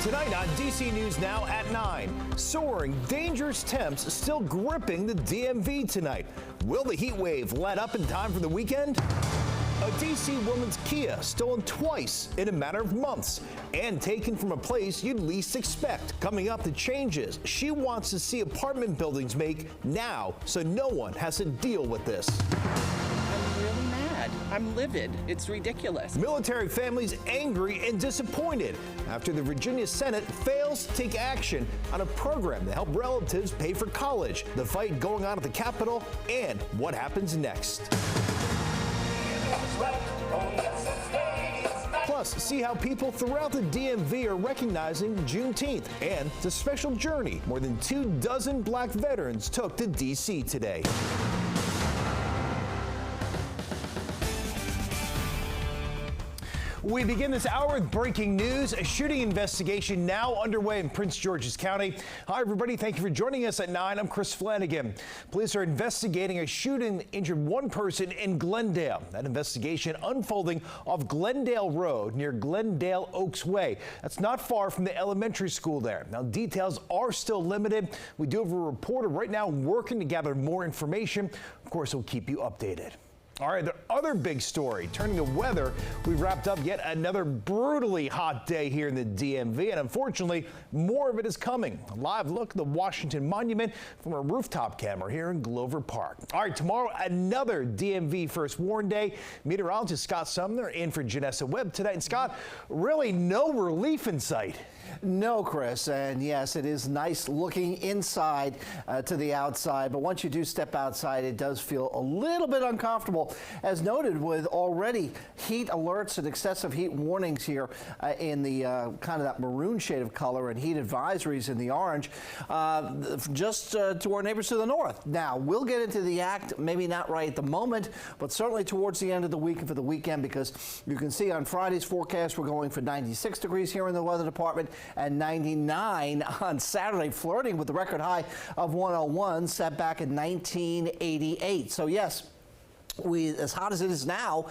Tonight on DC News Now at 9, soaring dangerous temps still gripping the DMV tonight. Will the heat wave let up in time for the weekend? A DC woman's Kia stolen twice in a matter of months and taken from a place you'd least expect. Coming up, the changes she wants to see apartment buildings make now so no one has to deal with this. I'm really mad. I'm livid. It's ridiculous. Military families angry and disappointed after the Virginia Senate fails to take action on a program to help relatives pay for college. The fight going on at the Capitol and what happens next. Plus, see how people throughout the DMV are recognizing Juneteenth and the special journey more than 24 black veterans took to DC today. We begin this hour with breaking news. A shooting investigation now underway in Prince George's County. Hi, everybody. Thank you for joining us at 9. I'm Chris Flanagan. Police are investigating a shooting that injured one person in Glendale. That investigation unfolding off Glendale Road near Glendale Oaks Way. That's not far from the elementary school there. Now, details are still limited. We do have a reporter right now working to gather more information. Of course, we'll keep you updated. All right, the other big story, turning to weather, we've wrapped up yet another brutally hot day here in the DMV, and unfortunately, more of it is coming. A live look at the Washington Monument from a rooftop camera here in Glover Park. All right, tomorrow, another DMV First Warn Day. Meteorologist Scott Sumner in for Janessa Webb tonight. And Scott, really no relief in sight. No, Chris, and yes, it is nice looking inside to the outside, but once you do step outside, it does feel a little bit uncomfortable, as noted with already heat alerts and excessive heat warnings here in the kind of that maroon shade of color and heat advisories in the orange, just to our neighbors to the north. Now, we'll get into the act, maybe not right at the moment, but certainly towards the end of the week and for the weekend, because you can see on Friday's forecast, we're going for 96 degrees here in the weather department, and 99 on Saturday, flirting with the record high of 101 set back in 1988. So yes, as hot as it is now,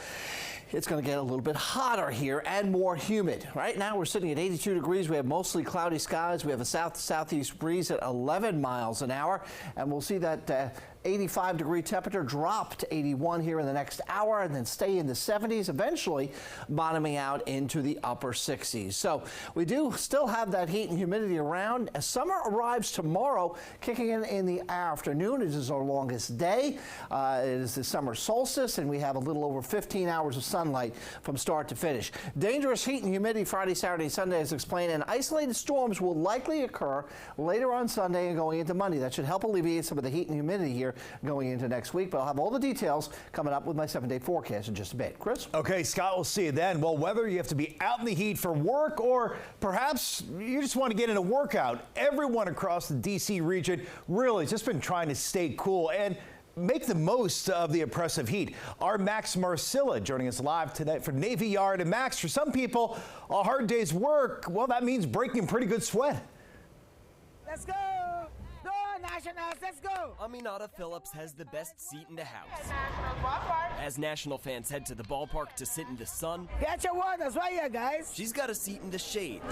it's going to get a little bit hotter here and more humid. Right now we're sitting at 82 degrees. We have mostly cloudy skies. We have a south-southeast breeze at 11 miles an hour, and we'll see that 85-degree temperature drop to 81 here in the next hour and then stay in the 70s, eventually bottoming out into the upper 60s. So we do still have that heat and humidity around. As summer arrives tomorrow, kicking in the afternoon. It is our longest day. It is the summer solstice, and we have a little over 15 hours of sunlight from start to finish. Dangerous heat and humidity Friday, Saturday, Sunday, as explained, and isolated storms will likely occur later on Sunday and going into Monday. That should help alleviate some of the heat and humidity here going into next week, but I'll have all the details coming up with my 7-day forecast in just a bit. Chris? Okay, Scott, we'll see you then. Well, whether you have to be out in the heat for work or perhaps you just want to get in a workout, everyone across the D.C. region really has just been trying to stay cool and make the most of the oppressive heat. Our Max Marcilla joining us live tonight from Navy Yard. And Max, for some people, a hard day's work, well, that means breaking pretty good sweat. Let's go! Nationals, let's go! Aminata Phillips has the best seat in the house. As National fans head to the ballpark to sit in the sun, get your waters right here, guys. She's got a seat in the shade.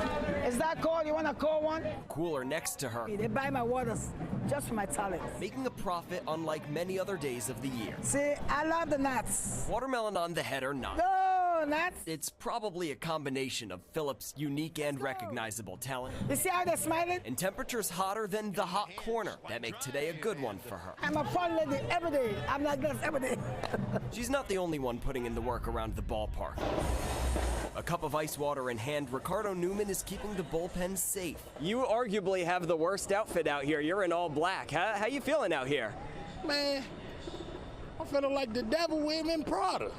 Is that cold? You want a cold one? Cooler next to her. They buy my waters just for my talent. Making a profit unlike many other days of the year. See, I love the nuts. Watermelon on the head or not. Go, nuts. It's probably a combination of Phillips' unique and recognizable talent. You see how they're smiling? And temperatures hotter than the hot corner that make today a good one for her. I'm a fun lady every day. I'm not just every day. She's not the only one putting in the work around the ballpark. A cup of ice water in hand, Ricardo Newman is keeping the bullpen safe. You arguably have the worst outfit out here. You're in all black. How you feeling out here? Man, I'm feeling like the devil wearing Prada.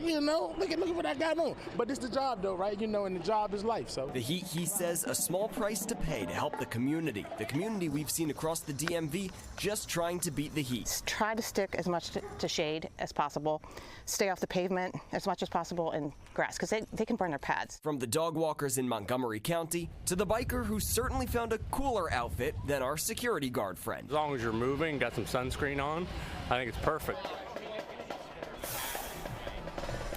You know, look at what I got on. But it's the job, though, right? You know, and the job is life, so. The heat, he says, a small price to pay to help the community. The community we've seen across the DMV just trying to beat the heat. Try to stick as much to shade as possible. Stay off the pavement as much as possible and grass, because they can burn their pads. From the dog walkers in Montgomery County to the biker who certainly found a cooler outfit than our security guard friend. As long as you're moving, got some sunscreen on, I think it's perfect.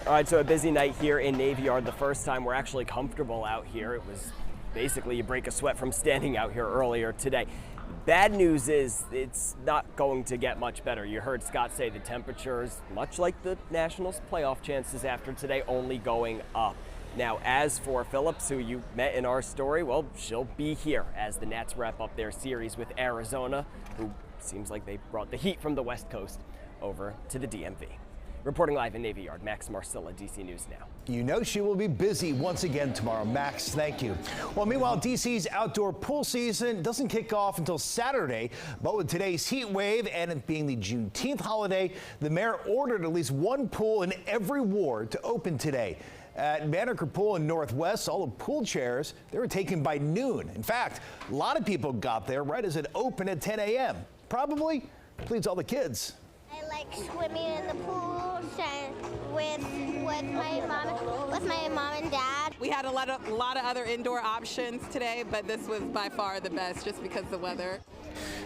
All right, so a busy night here in Navy Yard. The first time we're actually comfortable out here. It was basically you break a sweat from standing out here earlier today. Bad news is it's not going to get much better. You heard Scott say the temperatures, much like the Nationals playoff chances after today, only going up. Now, as for Phillips, who you met in our story, well, she'll be here as the Nats wrap up their series with Arizona, who seems like they brought the heat from the West Coast over to the DMV. Reporting live in Navy Yard, Max Marcilla, DC News Now. You know she will be busy once again tomorrow. Max, thank you. Well, meanwhile, DC's outdoor pool season doesn't kick off until Saturday, but with today's heat wave and it being the Juneteenth holiday, the mayor ordered at least one pool in every ward to open today. At Banneker Pool in Northwest, all the pool chairs, they were taken by noon. In fact, a lot of people got there right as it opened at 10 a.m. Probably pleads all the kids. I like swimming in the pool with my mom and dad. We had a lot of other indoor options today, but this was by far the best just because of the weather.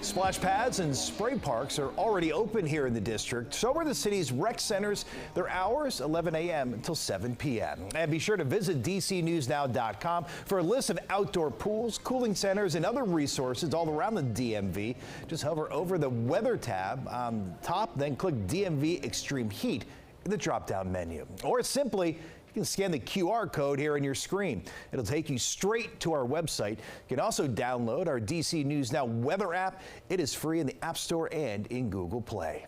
Splash pads and spray parks are already open here in the district. So are the city's rec centers. Their hours 11 a.m. until 7 p.m. And be sure to visit DCNewsNow.com for a list of outdoor pools, cooling centers, and other resources all around the DMV. Just hover over the weather tab on top, then click DMV Extreme Heat in the drop-down menu. Or simply, you can scan the QR code here on your screen. It'll take you straight to our website. You can also download our DC News Now weather app. It is free in the App Store and in Google Play.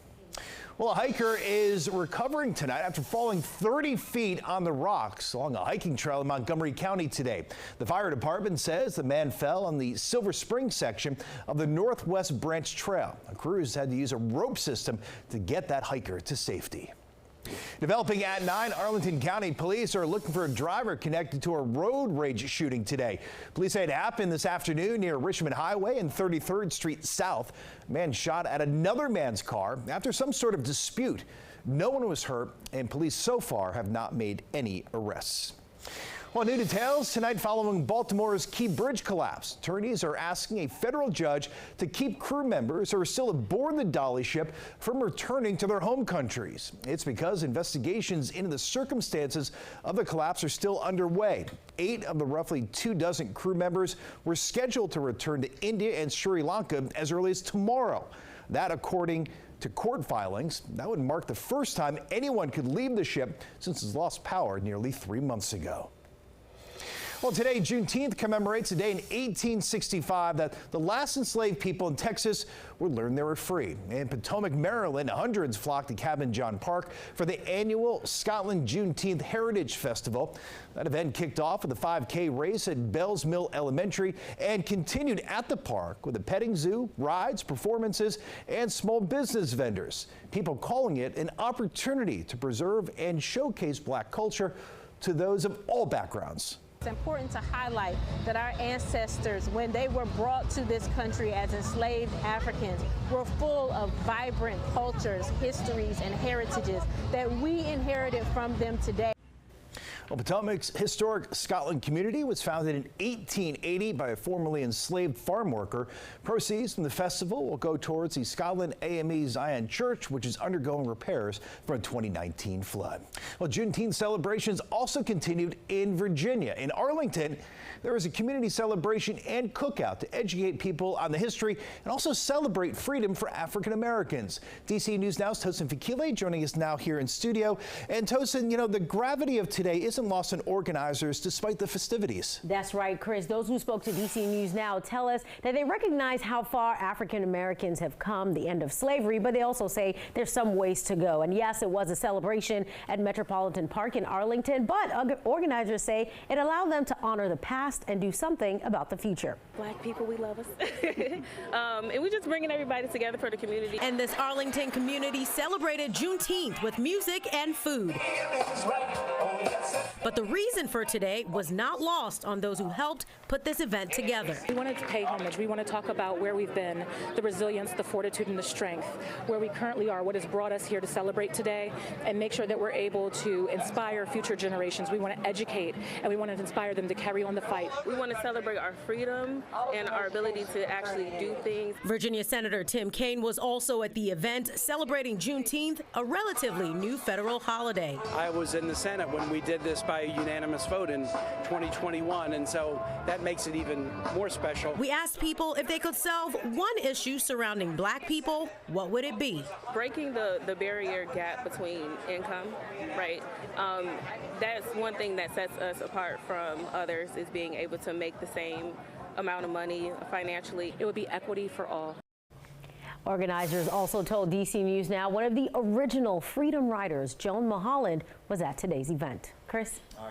Well, a hiker is recovering tonight after falling 30 feet on the rocks along a hiking trail in Montgomery County today. The fire department says the man fell on the Silver Spring section of the Northwest Branch Trail. Crews had to use a rope system to get that hiker to safety. Developing at 9, Arlington County Police are looking for a driver connected to a road rage shooting today. Police say it happened this afternoon near Richmond Highway and 33rd Street South. A man shot at another man's car after some sort of dispute. No one was hurt, and police so far have not made any arrests. Well, new details tonight following Baltimore's Key Bridge collapse. Attorneys are asking a federal judge to keep crew members who are still aboard the Dolly ship from returning to their home countries. It's because investigations into the circumstances of the collapse are still underway. 8 of the roughly 24 crew members were scheduled to return to India and Sri Lanka as early as tomorrow. That, according to court filings, that would mark the first time anyone could leave the ship since it's lost power nearly 3 months ago. Well, today, Juneteenth commemorates a day in 1865 that the last enslaved people in Texas would learn they were free. In Potomac, Maryland, hundreds flocked to Cabin John Park for the annual Scotland Juneteenth Heritage Festival. That event kicked off with a 5K race at Bells Mill Elementary and continued at the park with a petting zoo, rides, performances, and small business vendors. People calling it an opportunity to preserve and showcase Black culture to those of all backgrounds. It's important to highlight that our ancestors, when they were brought to this country as enslaved Africans, were full of vibrant cultures, histories, and heritages that we inherited from them today. Well, Potomac's historic Scotland community was founded in 1880 by a formerly enslaved farm worker. Proceeds from the festival will go towards the Scotland AME Zion Church, which is undergoing repairs from a 2019 flood. Well, Juneteenth celebrations also continued in Virginia. In Arlington, there was a community celebration and cookout to educate people on the history and also celebrate freedom for African Americans. DC News Now's Tosin Fakile joining us now here in studio. And Tosin, you know, the gravity of today isn't lost on organizers despite the festivities. That's right, Chris. Those who spoke to DC News Now tell us that they recognize how far African Americans have come, the end of slavery, but they also say there's some ways to go. And yes, it was a celebration at Metropolitan Park in Arlington, but organizers say it allowed them to honor the past and do something about the future. Black people, we love us. And we're just bringing everybody together for the community. And this Arlington community celebrated Juneteenth with music and food. But the reason for today was not lost on those who helped put this event together. We wanted to pay homage. We want to talk about where we've been, the resilience, the fortitude, and the strength, where we currently are, what has brought us here to celebrate today, and make sure that we're able to inspire future generations. We want to educate, and we want to inspire them to carry on the fight. We want to celebrate our freedom and our ability to actually do things. Virginia Senator Tim Kaine was also at the event celebrating Juneteenth, a relatively new federal holiday. I was in the Senate when we did this back by a unanimous vote in 2021, and so that makes it even more special. We asked people if they could solve one issue surrounding black people, what would it be? Breaking the barrier gap between income, right? That's one thing that sets us apart from others, is being able to make the same amount of money financially. It would be equity for all. Organizers also told DC News Now one of the original Freedom Riders, Joan Mulholland, was at today's event. Chris?